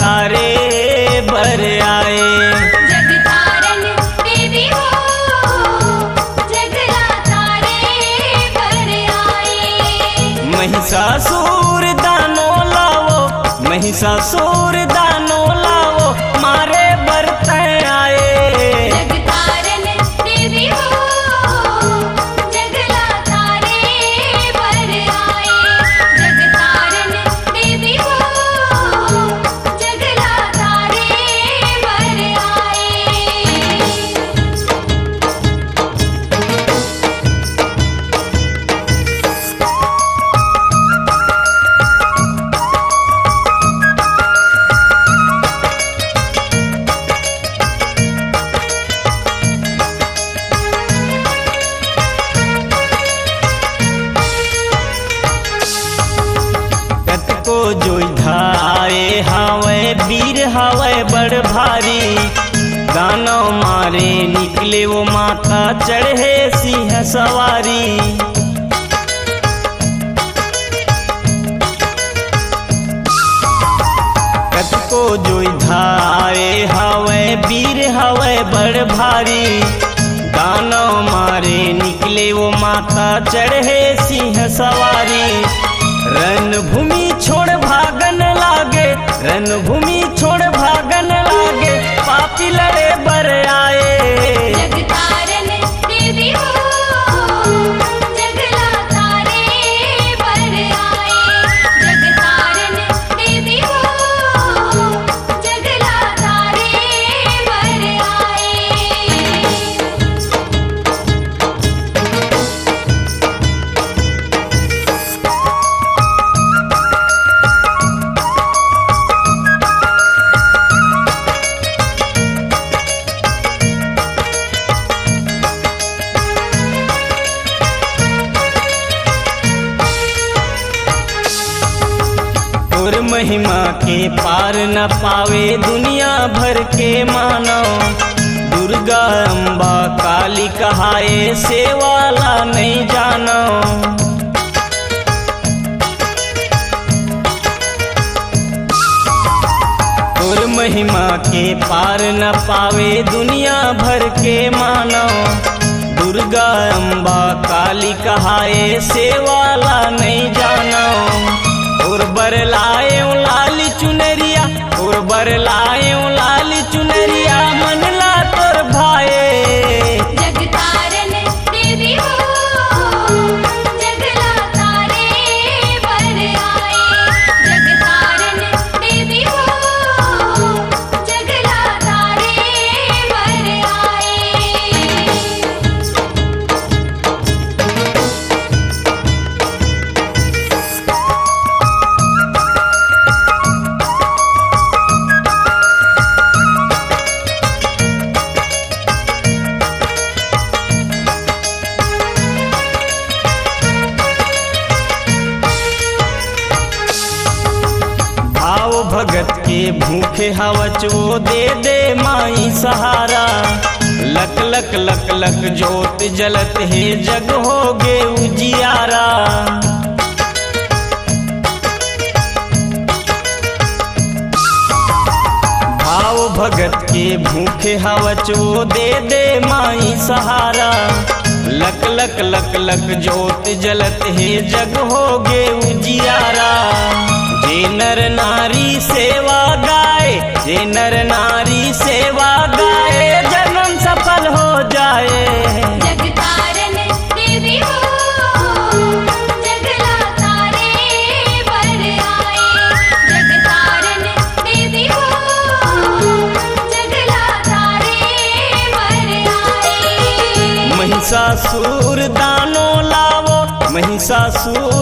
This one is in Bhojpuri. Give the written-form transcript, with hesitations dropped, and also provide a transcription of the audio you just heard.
तारे बर आए। जगतारण देवी हो, जगला तारे बर आए। महिषासुर दानो लावो, महिषासुर दानो लावो, मारे बरते आए। जगतारण देवी हो, जगला तारे बर आए। जगतारण देवी हो, जगला तारे बर आए। कतको जोधा आए हावे वीर हावे बड़ भारी, दानव मारे निकले वो माता चढ़े सिंह सवारी। कतको जोधा आए हावे वीर हावे बड़ भारी, दानव मारे निकले वो माता चढ़े सिंह सवारी। रणभूमि छोड़ भागन लागे, रणभूमि छोड़ भागन लागे, पापी लड़े बर आए। जगतारण देवी हो, जगला तारे बर आए। जगतारण देवी हो, जगला तारे बर आए। और महिमा के पार न पावे दुनिया भर के मानव, दुर्गा अम्बा काली कहाए सेवाला नहीं जानो। और महिमा के पार न पावे दुनिया भर के मानव, दुर्गा अम्बा काली कहाए सेवाला नहीं जानो। और बरलाए लाली चुनरिया, और बरलाए लाली चुनरिया, मन ला तोर भाए। जगतारण देवी हो, जगला तारे बर आए। जगतारण देवी हो, जगला तारे बर आए। भाव भगत के भूखे हवच वो दे दे माई सहारा, लक लक लक लक जोत जलत है जग होगे उजियारा। भाव भगत के भूखे हवच वो दे दे माई सहारा, लक लक लक लक जोत जलत है जग होगे उजियारा। जे नर नारी सेवा गाए, जे नर नारी सेवा गाए, जन्म सफल हो जाए। जगतारण देवी हो, जगला तारे बर आए। जगतारण देवी हो, जगला तारे बर आए। महिषासुर दानो लावो, महिषासुर